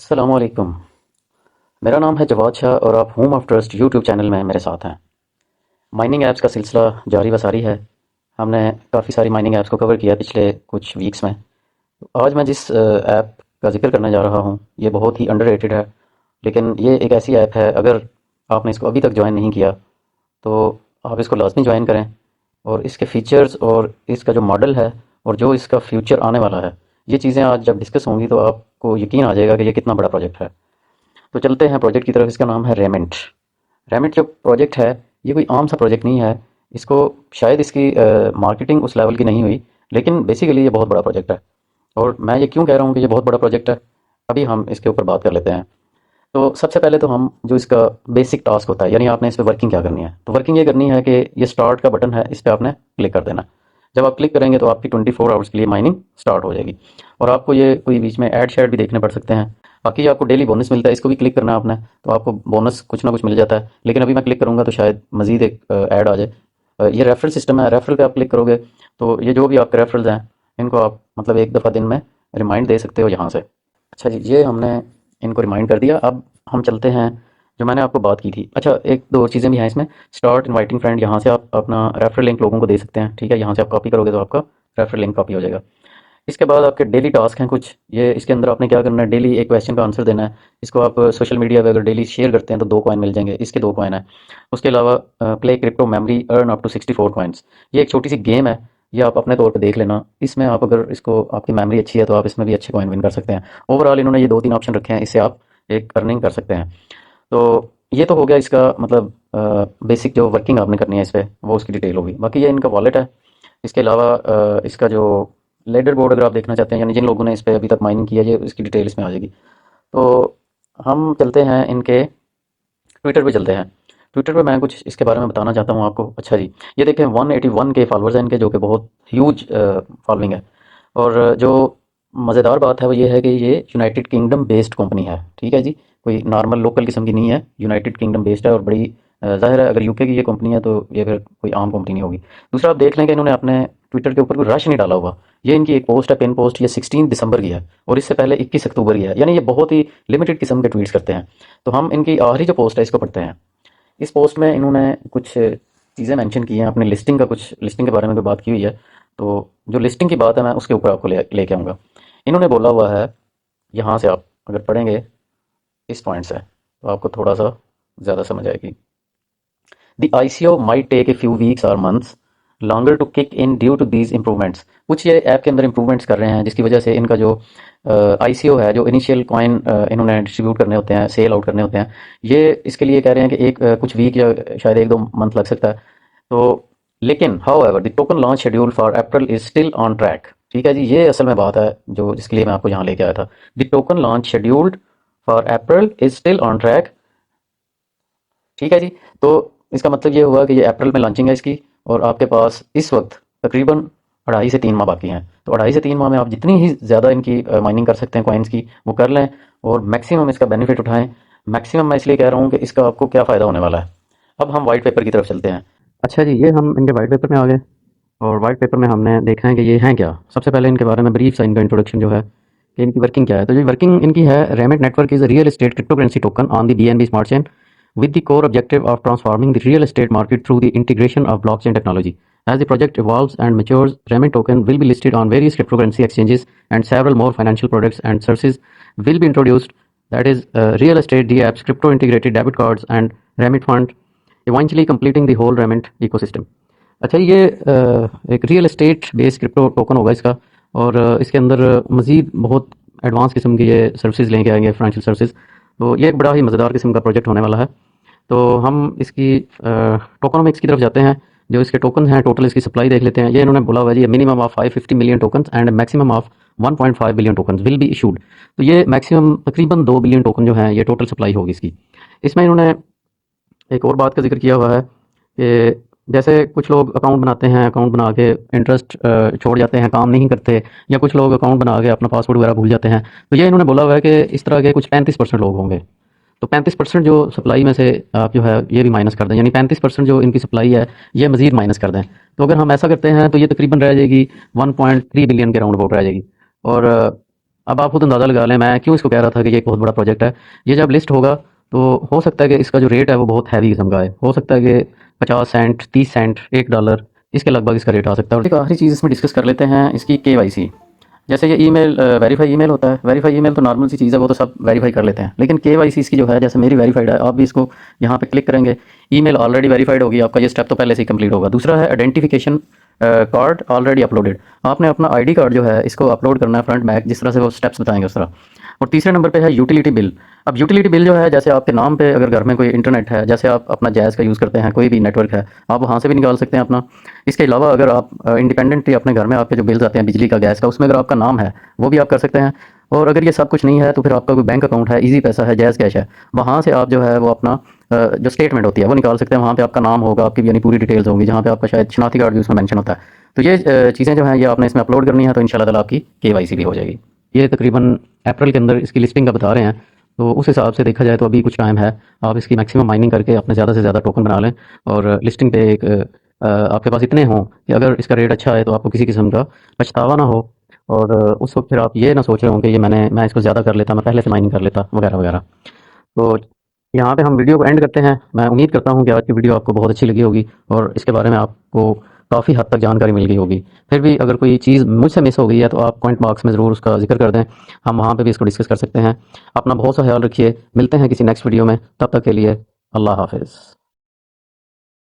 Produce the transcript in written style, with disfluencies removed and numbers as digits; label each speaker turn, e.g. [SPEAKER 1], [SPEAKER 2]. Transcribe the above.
[SPEAKER 1] अस्सलामुअलैकुम। मेरा नाम है जवाद शाह और आप home of trust YouTube channel में मेरे साथ हैं। माइनिंग ऐप्स का सिलसिला जारी व सारी है। हमने काफ़ी सारी माइनिंग ऐप्स को कवर किया पिछले कुछ वीक्स में। आज मैं जिस ऐप का जिक्र करने जा रहा हूँ ये बहुत ही अंडररेटेड है, लेकिन ये एक ऐसी ऐप है, अगर आपने इसको अभी तक ज्वाइन नहीं किया तो आप इसको लाजमी ज्वाइन करें। और इसके फीचर्स और इसका जो मॉडल है और जो इसका फ्यूचर आने वाला है, ये चीज़ें आज जब डिस्कस होंगी तो आपको यकीन आ जाएगा कि ये कितना बड़ा प्रोजेक्ट है। तो चलते हैं प्रोजेक्ट की तरफ। इसका नाम है रेमिट। रेमिट जो प्रोजेक्ट है ये कोई आम सा प्रोजेक्ट नहीं है। इसको शायद इसकी मार्केटिंग उस लेवल की नहीं हुई, लेकिन बेसिकली ये बहुत बड़ा प्रोजेक्ट है। और मैं ये क्यों कह रहा हूँ कि ये बहुत बड़ा प्रोजेक्ट है, अभी हम इसके ऊपर बात कर लेते हैं। तो सबसे पहले तो हम जो इसका बेसिक टास्क होता है, यानी आपने इस पर वर्किंग क्या करनी है, तो वर्किंग ये करनी है कि ये स्टार्ट का बटन है, इस पर आपने क्लिक कर देना। जब आप क्लिक करेंगे तो आपकी 24 आवर्स के लिए माइनिंग स्टार्ट हो जाएगी। और आपको ये कोई बीच में ऐड शैड भी देखने पड़ सकते हैं। बाकी आपको डेली बोनस मिलता है, इसको भी क्लिक करना है आपने, तो आपको बोनस कुछ ना कुछ मिल जाता है। लेकिन अभी मैं क्लिक करूंगा तो शायद मजीद एक ऐड आ जाए। ये रेफरल सिस्टम है, रेफरल पे आप क्लिक करोगे तो ये जो भी आपके रेफरल्स हैं इनको आप मतलब एक दफ़ा दिन में रिमाइंड दे सकते हो यहाँ से। अच्छा जी, ये हमने इनको रिमाइंड कर दिया। अब हम चलते हैं जो मैंने आपको बात की थी। अच्छा, एक दो और चीज़ें भी हैं इसमें। स्टार्ट इनवाइटिंग फ्रेंड, यहाँ से आप अपना रेफरल लिंक लोगों को दे सकते हैं। ठीक है, यहाँ से आप कॉपी करोगे तो आपका रेफरल लिंक कॉपी हो जाएगा। इसके बाद आपके डेली टास्क हैं कुछ, ये इसके अंदर आपने क्या करना है, डेली एक क्वेश्चन का आंसर देना है। इसको आप सोशल मीडिया पे अगर डेली शेयर करते हैं तो 2 कॉइन मिल जाएंगे, इसके 2 कॉइन है। उसके अलावा play crypto memory earn up to 64 coins, ये एक छोटी सी गेम है। ये आप अपने तौर पे देख लेना। इसमें आप अगर इसको आपकी मेमोरी अच्छी है तो आप इसमें भी अच्छे कॉइन विन कर सकते हैं। ओवरऑल इन्होंने ये 2-3 ऑप्शन रखे हैं, इससे आप एक अर्निंग कर सकते हैं। तो ये तो हो गया इसका मतलब बेसिक जो वर्किंग आपने करनी है इस पर, वो उसकी डिटेल होगी। बाकी ये इनका वॉलेट है। इसके अलावा इसका जो लेडर बोर्ड अगर आप देखना चाहते हैं, यानी जिन लोगों ने इस पर अभी तक माइनिंग किया है, इसकी डिटेल इसमें आ जाएगी। तो हम चलते हैं इनके ट्विटर पे चलते हैं। ट्विटर पे मैं कुछ इसके बारे में बताना चाहता हूँ आपको। अच्छा जी, ये देखें 181 के फॉलोअर्स हैं इनके, जो कि बहुत ह्यूज फॉलोइंग है। और जो मज़ेदार बात है वो ये है कि ये यूनाइटेड किंगडम बेस्ड कंपनी है। ठीक है जी, कोई नॉर्मल लोकल किस्म की नहीं है, यूनाइटेड किंगडम बेस्ड है। और बड़ी ज़ाहिर है अगर यूके की ये कंपनी है तो ये फिर कोई आम कंपनी नहीं होगी। दूसरा, आप देख लें कि इन्होंने अपने ट्विटर के ऊपर कोई रश नहीं डाला हुआ। ये इनकी एक पोस्ट है, पिन पोस्ट, ये 16 दिसंबर की है और इससे पहले 21 अक्टूबर की है। यानी ये बहुत ही लिमिटेड किस्म के ट्वीट्स करते हैं। तो हम इनकी आखिरी जो पोस्ट है इसको पढ़ते हैं। इस पोस्ट में इन्होंने कुछ चीज़ें मेंशन की हैं, अपनी लिस्टिंग का, कुछ लिस्टिंग के बारे में भी बात की हुई है। तो जो लिस्टिंग की बात है मैं उसके ऊपर आपको लेके आऊँगा। इन्होंने बोला हुआ है, यहाँ से आप अगर पढ़ेंगे इस पॉइंट से तो आपको थोड़ा सा ज़्यादा समझ आएगी। The ICO might take a few weeks और months longer to kick in due to these improvements. कुछ ये ऐप के अंदर इम्प्रूवमेंट्स कर रहे हैं जिसकी वजह से इनका जो ICO है, जो इनिशियल कॉइन इन्होंने डिस्ट्रीब्यूट करने होते हैं, सेल आउट करने होते हैं, ये इसके लिए कह रहे हैं कि एक कुछ वीक या शायद 1-2 मंथ लग सकता है। तो लेकिन how ever the token launch schedule for April is still on track. ठीक है जी, ये असल में बात है जो जिसके लिए मैं आपको यहाँ लेके आया था। The token launch scheduled for April is still on track. ठीक है जी। तो इसका मतलब ये हुआ कि ये अप्रैल में लॉन्चिंग है इसकी, और आपके पास इस वक्त तकरीबन 2.5 से 3 माह बाकी हैं। तो 2.5 से 3 माह में आप जितनी ही ज़्यादा इनकी माइनिंग कर सकते हैं कॉइन्स की, वो कर लें और मैक्सिमम इसका बेनिफिट उठाएं। मैक्सिमम मैं इसलिए कह रहा हूँ कि इसका आपको क्या फ़ायदा होने वाला है। अब हम वाइट पेपर की तरफ चलते हैं। अच्छा जी, ये हम इनके वाइट पेपर में आ गए और वाइट पेपर में हमने देखा है कि ये हैं क्या। सबसे पहले इनके बारे में ब्रीफ सा इनका इंट्रोडक्शन जो है कि इनकी वर्किंग क्या है। तो जो वर्किंग इनकी है, remit network is a real estate cryptocurrency token on the BNB smart chain with the core objective of transforming the real estate market through the integration of blockchain technology. As the project evolves and matures, Remit token will be listed on various cryptocurrency exchanges and several more financial products and services will be introduced. That is, real estate DApps, crypto integrated debit cards, and Remit fund, eventually completing the whole Remit ecosystem. अच्छा, ये एक real estate based crypto token होगा इसका। और इसके अंदर मज़ीद बहुत एडवांस किस्म की ये सर्विसेज लेके आएंगे, फाइनेंशियल सर्विसेज। तो ये एक बड़ा ही मज़ेदार किस्म का प्रोजेक्ट होने वाला है। तो हम इसकी टोकनोमिक्स की तरफ जाते हैं। जो इसके टोकन हैं, टोटल इसकी सप्लाई देख लेते हैं। ये इन्होंने बोला हुआ है जी, minimum of 550 million token and maximum of 1.5 billion token will be issued. तो ये मैक्सिमम तकरीबन 2 बिलियन टोकन जो हैं ये टोटल सप्लाई होगी इसकी। इसमें इन्होंने एक और बात का जिक्र किया हुआ है कि जैसे कुछ लोग अकाउंट बनाते हैं, अकाउंट बना के इंटरेस्ट छोड़ जाते हैं, काम नहीं करते, या कुछ लोग अकाउंट बना के अपना पासवर्ड वगैरह भूल जाते हैं। तो ये इन्होंने बोला हुआ है कि इस तरह के कुछ 35% लोग होंगे। तो 35% जो सप्लाई में से आप जो है ये भी माइनस कर दें, यानी 35% जो इनकी सप्लाई है ये मज़ीद माइनस कर दें। तो अगर हम ऐसा करते हैं तो ये तकरीबन रह जाएगी 1.3 बिलियन के राउंड अबाउट रह जाएगी। और अब आप खुद अंदाज़ा लगा लें मैं क्यों इसको कह रहा था कि ये एक बहुत बड़ा प्रोजेक्ट है। ये जब लिस्ट होगा तो हो सकता है कि इसका जो रेट है वो बहुत हैवी किस्म का है। हो सकता है कि 50 सेंट, 30 सेंट, $1 इसके लगभग इसका रेट आ सकता है। और एक आखिरी चीज़ इसमें डिस्कस कर लेते हैं इसकी KYC। जैसे ये ईमेल वेरीफाई ईमेल होता है। वेरीफाई ईमेल तो नॉर्मल सी चीज़ है, वो तो सब वेरीफाई कर लेते हैं। लेकिन KYC इसकी जो है, जैसे मेरी वेरीफाइड है, आप भी इसको यहाँ पे क्लिक करेंगे, ईमेल ऑलरेडी वेरीफाइड होगी, आपका ये स्टेप तो पहले से ही कंप्लीट होगा। दूसरा है आइडेंटिफिकेशन कार्ड ऑलरेडी अपलोडेड। आपने अपना ID कार्ड जो है इसको अपलोड करना है फ्रंट बैक, जिस तरह से वो स्टेप्स बताएंगे उस तरह। और तीसरे नंबर पे है यूटिलिटी बिल। अब यूटिलिटी बिल जो है, जैसे आपके नाम पे अगर घर में कोई इंटरनेट है, जैसे आप अपना जैज़ का यूज़ करते हैं, कोई भी नेटवर्क है, आप वहाँ से भी निकाल सकते हैं अपना। इसके अलावा अगर आप इंडिपेंडेंटली अपने घर में आपके जो बिल्स आते हैं बिजली का, गैस का, उसमें अगर आपका नाम है वो भी आप कर सकते हैं। और अगर ये सब कुछ नहीं है तो फिर आपका कोई बैंक अकाउंट है, इजी पैसा है, जैज़ कैश है, वहाँ से आप जो है वो अपना जो स्टेटमेंट होती है वो निकाल सकते हैं। वहाँ पे आपका नाम होगा, आपकी यानी पूरी डिटेल्स होंगी, जहाँ पे आपका शायद शनाख्ती कार्ड भी उसमें मेंशन होता है। तो ये चीज़ें जो हैं ये आपने इसमें अपलोड करनी है, तो इंशाल्लाह ताला आपकी KYC भी हो जाएगी। ये तकरीबन अप्रैल के अंदर इसकी लिस्टिंग का बता रहे हैं, तो उस हिसाब से देखा जाए तो अभी कुछ टाइम है। आप इसकी मैक्सिमम माइनिंग करके अपने ज़्यादा से ज़्यादा टोकन बना लें और लिस्टिंग पे एक आपके पास इतने हों कि अगर इसका रेट अच्छा है तो आपको किसी किस्म का पछतावा ना हो। और उस वक्त फिर आप ये ना सोच रहे हो कि ये मैं इसको ज़्यादा कर लेता, मैं पहले से माइनिंग कर लेता, वगैरह वगैरह। तो यहाँ पे हम वीडियो को एंड करते हैं। मैं उम्मीद करता हूँ कि आज की वीडियो आपको बहुत अच्छी लगी होगी और इसके बारे में आपको काफ़ी हद तक जानकारी मिल गई होगी। फिर भी अगर कोई चीज़ मुझसे मिस हो गई है तो आप कमेंट बॉक्स में ज़रूर उसका जिक्र कर दें, हम वहाँ पे भी इसको डिस्कस कर सकते हैं। अपना बहुत सा ख्याल रखिए, मिलते हैं किसी नेक्स्ट वीडियो में, तब तक के लिए अल्लाह हाफ़िज़।